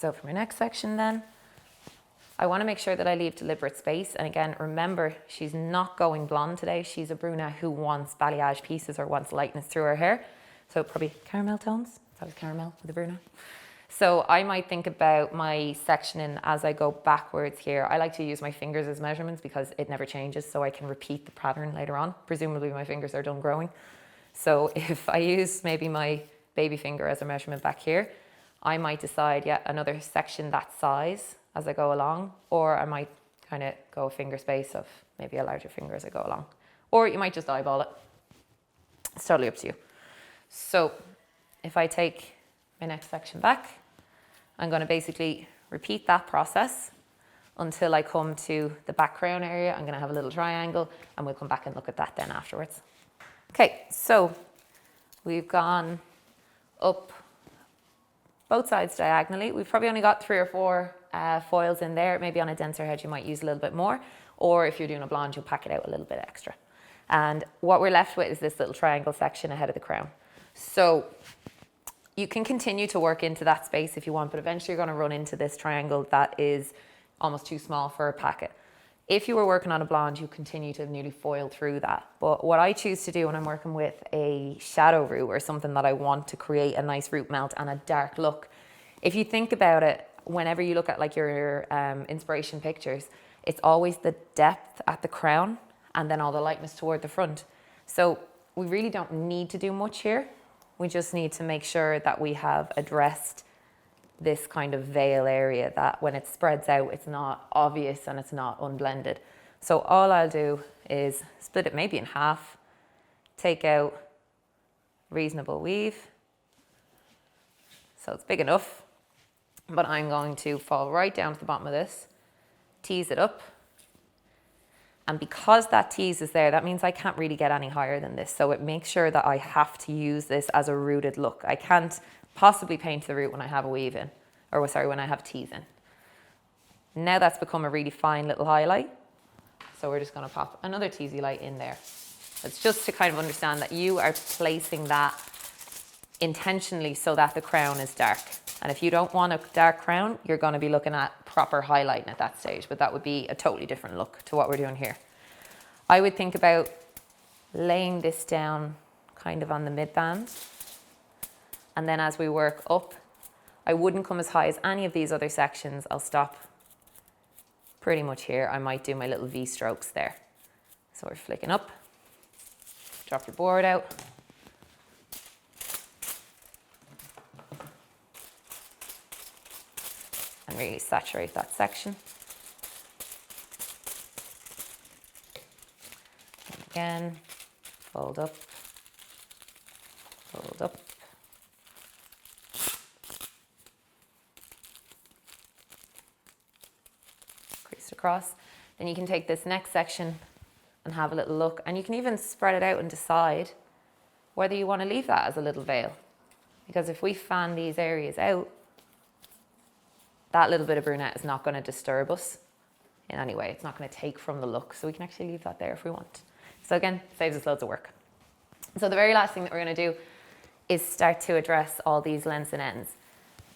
So for my next section then, I want to make sure that I leave deliberate space. And again, remember, she's not going blonde today. She's a brunette who wants balayage pieces or wants lightness through her hair. So probably caramel tones. That was caramel with a brunette. So I might think about my sectioning as I go backwards here. I like to use my fingers as measurements because it never changes, so I can repeat the pattern later on. Presumably my fingers are done growing. So if I use maybe my baby finger as a measurement back here, I might decide, yeah, another section that size as I go along, or I might kind of go a finger space of maybe a larger finger as I go along. Or you might just eyeball it. It's totally up to you. So if I take my next section back, I'm going to basically repeat that process until I come to the back crown area. I'm going to have a little triangle and we'll come back and look at that then afterwards. Okay, so we've gone up both sides diagonally. We've probably only got 3 or 4 foils in there. Maybe on a denser head you might use a little bit more, or if you're doing a blonde you'll pack it out a little bit extra. And what we're left with is this little triangle section ahead of the crown. So you can continue to work into that space if you want, but eventually you're going to run into this triangle that is almost too small for a packet. If you were working on a blonde, you continue to nearly foil through that. But what I choose to do when I'm working with a shadow root or something that I want to create a nice root melt and a dark look, if you think about it, whenever you look at like your inspiration pictures, it's always the depth at the crown and then all the lightness toward the front. So we really don't need to do much here. We just need to make sure that we have addressed this kind of veil area, that when it spreads out, it's not obvious and it's not unblended. So all I'll do is split it maybe in half, take out reasonable weave. So it's big enough, but I'm going to fall right down to the bottom of this, tease it up. And because that tease is there, that means I can't really get any higher than this. So it makes sure that I have to use this as a rooted look. I can't possibly paint the root when I have a weave in, or sorry, when I have tease in. Now that's become a really fine little highlight. So we're just going to pop another teasy light in there. It's just to kind of understand that you are placing that intentionally so that the crown is dark. And if you don't want a dark crown, you're going to be looking at proper highlighting at that stage, but that would be a totally different look to what we're doing here. I would think about laying this down kind of on the mid-band. And then as we work up, I wouldn't come as high as any of these other sections. I'll stop pretty much here. I might do my little V strokes there. So we're flicking up, drop your board out. And really saturate that section. And again, fold up, fold up. Crease across. Then you can take this next section and have a little look, and you can even spread it out and decide whether you want to leave that as a little veil. Because if we fan these areas out, that little bit of brunette is not going to disturb us in any way. It's not going to take from the look. So we can actually leave that there if we want. So again, saves us loads of work. So the very last thing that we're going to do is start to address all these lengths and ends.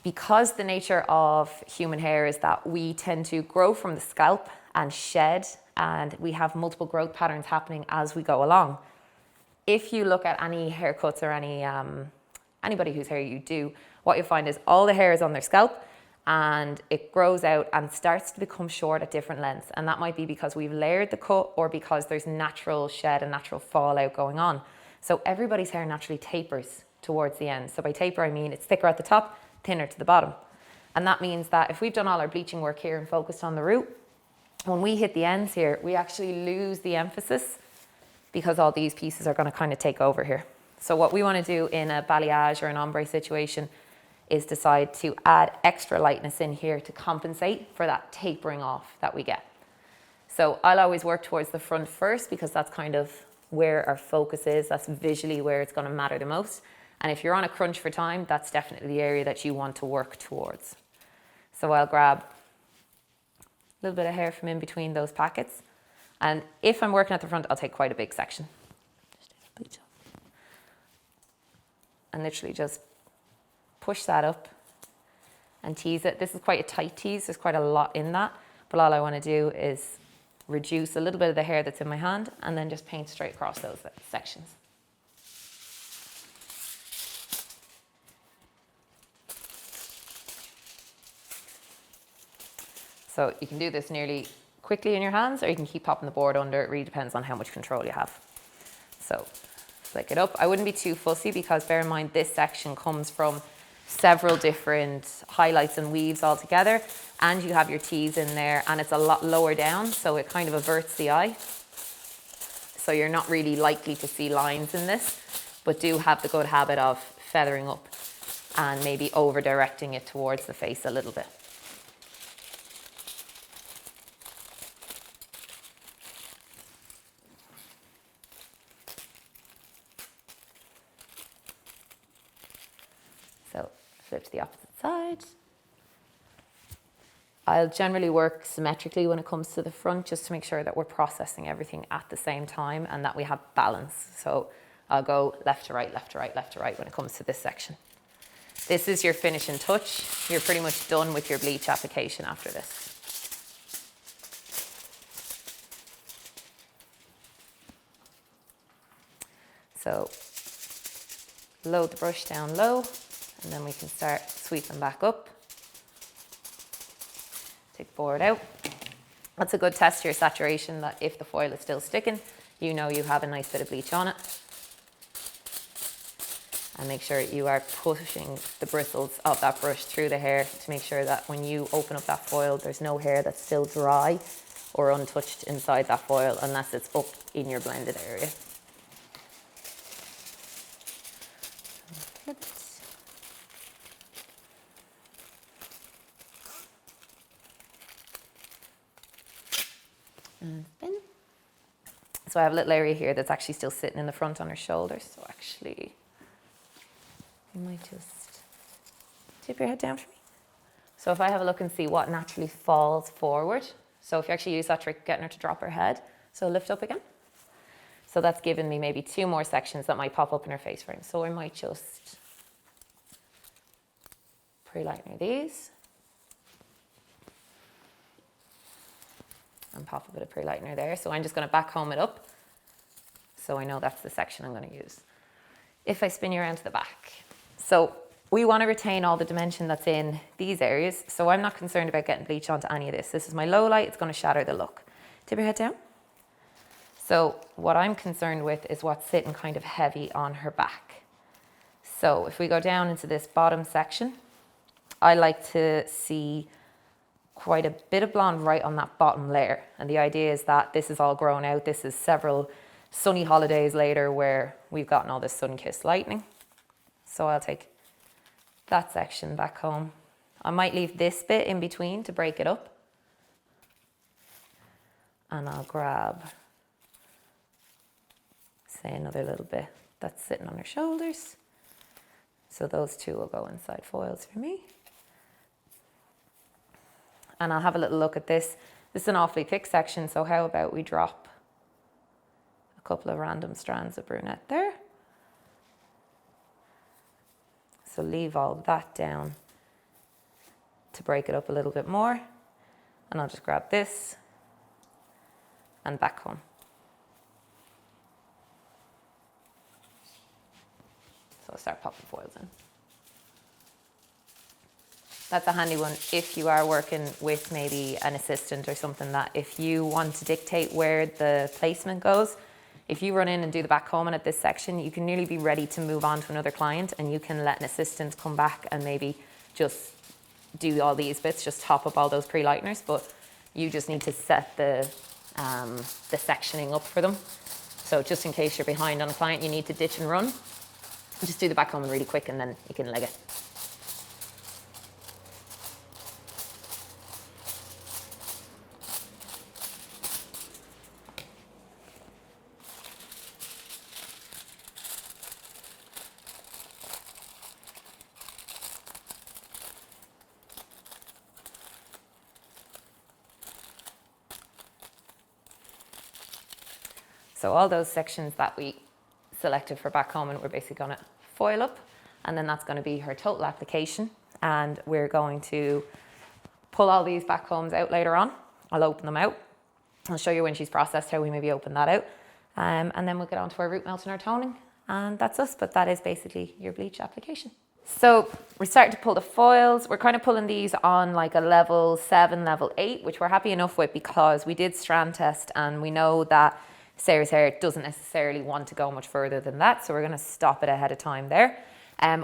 Because the nature of human hair is that we tend to grow from the scalp and shed, and we have multiple growth patterns happening as we go along. If you look at any haircuts or anybody whose hair you do, what you'll find is all the hair is on their scalp, and it grows out and starts to become short at different lengths. And that might be because we've layered the cut or because there's natural shed and natural fallout going on. So everybody's hair naturally tapers towards the end. So by taper, I mean it's thicker at the top, thinner to the bottom. And that means that if we've done all our bleaching work here and focused on the root, when we hit the ends here, we actually lose the emphasis because all these pieces are going to kind of take over here. So what we want to do in a balayage or an ombre situation is decide to add extra lightness in here to compensate for that tapering off that we get. So I'll always work towards the front first because that's kind of where our focus is. That's visually where it's going to matter the most. And if you're on a crunch for time, that's definitely the area that you want to work towards. So I'll grab a little bit of hair from in between those packets. And if I'm working at the front, I'll take quite a big section. And literally just push that up and tease it. This is quite a tight tease, there's quite a lot in that, but all I want to do is reduce a little bit of the hair that's in my hand and then just paint straight across those sections. So you can do this nearly quickly in your hands, or you can keep popping the board under. It really depends on how much control you have. So flick it up. I wouldn't be too fussy because bear in mind this section comes from several different highlights and weaves all together, and you have your tease in there, and it's a lot lower down, so it kind of averts the eye. So you're not really likely to see lines in this, but do have the good habit of feathering up and maybe over directing it towards the face a little bit. So flip to the opposite side. I'll generally work symmetrically when it comes to the front, just to make sure that we're processing everything at the same time and that we have balance. So I'll go left to right, left to right, left to right when it comes to this section. This is your finishing touch. You're pretty much done with your bleach application after this. So load the brush down low, and then we can start sweeping back up. Take the board out. That's a good test to your saturation, that if the foil is still sticking, you know you have a nice bit of bleach on it. And make sure you are pushing the bristles of that brush through the hair to make sure that when you open up that foil, there's no hair that's still dry or untouched inside that foil unless it's up in your blended area. And spin. So I have a little area here that's actually still sitting in the front on her shoulders. So actually, you might just tip your head down for me. So if I have a look and see what naturally falls forward. So if you actually use that trick, getting her to drop her head. So lift up again. So that's given me maybe 2 more sections that might pop up in her face frame. So I might just pre-lighten these. And pop a bit of pre-lightener there. So I'm just going to back comb it up, so I know that's the section I'm going to use. If I spin you around to the back. So we want to retain all the dimension that's in these areas, so I'm not concerned about getting bleach onto any of this. This is my low light, it's going to shatter the look. Tip your head down. So what I'm concerned with is what's sitting kind of heavy on her back. So if we go down into this bottom section, I like to see quite a bit of blonde right on that bottom layer. And the idea is that this is all grown out. This is several sunny holidays later where we've gotten all this sun-kissed lightning. So I'll take that section back home. I might leave this bit in between to break it up. And I'll grab, say, another little bit that's sitting on her shoulders. So those 2 will go inside foils for me. And I'll have a little look at this. This is an awfully thick section, so how about we drop a couple of random strands of brunette there. So leave all of that down to break it up a little bit more. And I'll just grab this and back home. So I'll start popping foils in. That's a handy one if you are working with maybe an assistant or something, that if you want to dictate where the placement goes, if you run in and do the back combing at this section, you can nearly be ready to move on to another client, and you can let an assistant come back and maybe just do all these bits, just top up all those pre-lighteners, but you just need to set the sectioning up for them. So just in case you're behind on a client, you need to ditch and run, just do the back combing really quick and then you can leg it. So all those sections that we selected for back combing, we're basically going to foil up, and then that's going to be her total application. and we're going to pull all these back combs out later on. I'll open them out. I'll show you when she's processed how we maybe open that out. And then we'll get on to our root melt and our toning. And that's us, but that is basically your bleach application. So we're starting to pull the foils. We're kind of pulling these on like a level 7, level 8, which we're happy enough with because we did strand test and we know that Sarah's hair doesn't necessarily want to go much further than that. So we're going to stop it ahead of time there.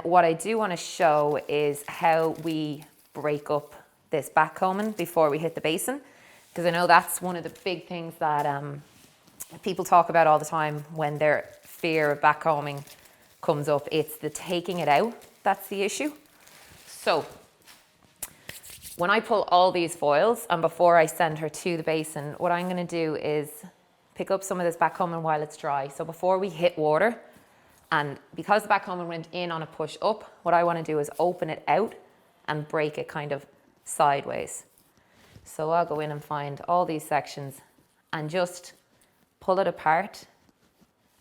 What I do want to show is how we break up this back combing before we hit the basin, because I know that's one of the big things that people talk about all the time when their fear of back combing comes up. It's the taking it out that's the issue. So when I pull all these foils and before I send her to the basin, what I'm going to do is pick up some of this back combing while it's dry. So before we hit water, and because the back combing went in on a push up, what I want to do is open it out and break it kind of sideways. So I'll go in and find all these sections and just pull it apart.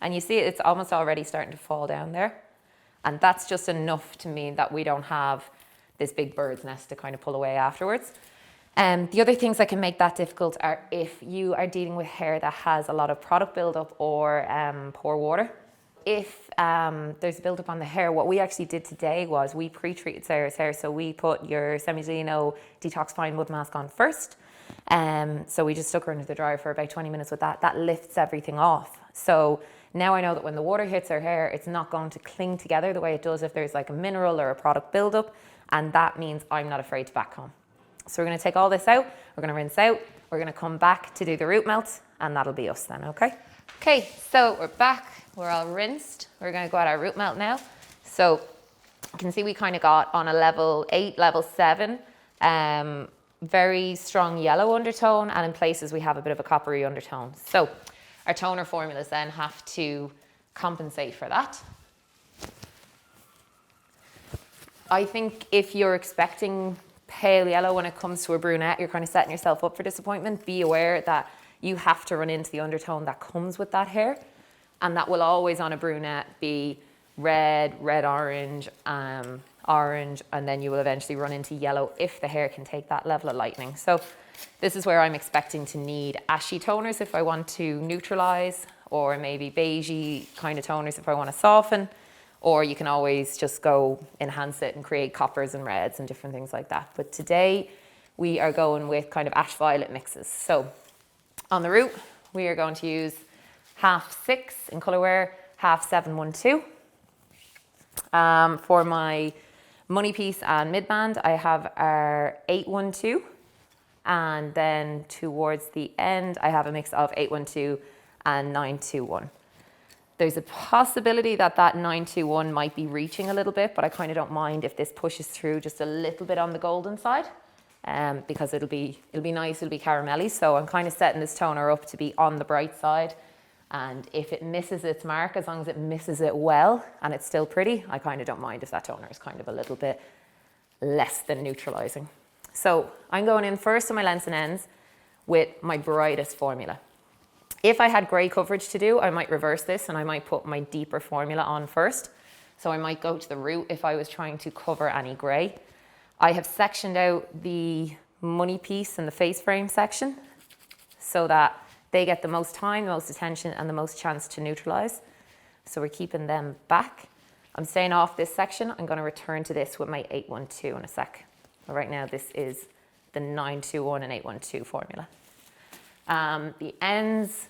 And you see it's almost already starting to fall down there. And that's just enough to mean that we don't have this big bird's nest to kind of pull away afterwards. The other things that can make that difficult are if you are dealing with hair that has a lot of product buildup or poor water. If there's a buildup on the hair, what we actually did today was we pre-treated Sarah's hair. So we put your Semolino detoxifying mud mask on first. So we just stuck her into the dryer for about 20 minutes with that. That lifts everything off. So now I know that when the water hits her hair, it's not going to cling together the way it does if there's like a mineral or a product buildup. And that means I'm not afraid to back comb. So we're going to take all this out. We're going to rinse out. We're going to come back to do the root melt, and that'll be us then, okay? Okay, so we're back. We're all rinsed. We're going to go at our root melt now. So you can see we kind of got on a level 8, level 7, very strong yellow undertone, and in places we have a bit of a coppery undertone. So our toner formulas then have to compensate for that. I think if you're expecting pale yellow when it comes to a brunette, you're kind of setting yourself up for disappointment. Be aware that you have to run into the undertone that comes with that hair, and that will always on a brunette be red, red-orange, orange, and then you will eventually run into yellow if the hair can take that level of lightening. So this is where I'm expecting to need ashy toners if I want to neutralize, or maybe beigey kind of toners if I want to soften, or you can always just go enhance it and create coppers and reds and different things like that. But today we are going with kind of ash violet mixes. So on the root, we are going to use half 6 in colorware, half 712. For my money piece and midband, I have our 812. And then towards the end, I have a mix of 812 and 921. There's a possibility that that 921 might be reaching a little bit, but I kind of don't mind if this pushes through just a little bit on the golden side, because it'll be nice, it'll be caramelly. So I'm kind of setting this toner up to be on the bright side. And if it misses its mark, as long as it misses it well and it's still pretty, I kind of don't mind if that toner is kind of a little bit less than neutralizing. So I'm going in first on my lengths and ends with my brightest formula. If I had grey coverage to do, I might reverse this and I might put my deeper formula on first. So I might go to the root if I was trying to cover any grey. I have sectioned out the money piece and the face frame section so that they get the most time, the most attention, and the most chance to neutralize. So we're keeping them back. I'm staying off this section. I'm going to return to this with my 812 in a sec. But right now, this is the 921 and 812 formula. The ends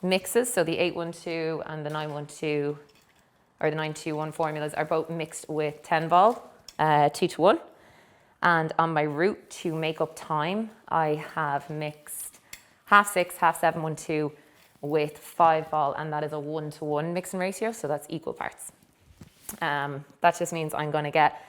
mixes, so the 812 and the 912 or the 921 formulas are both mixed with 10 vol, 2:1. And on my root to make up time, I have mixed half 6, half 712 with 5 vol, and that is a 1:1 mixing ratio, so that's equal parts. That just means I'm going to get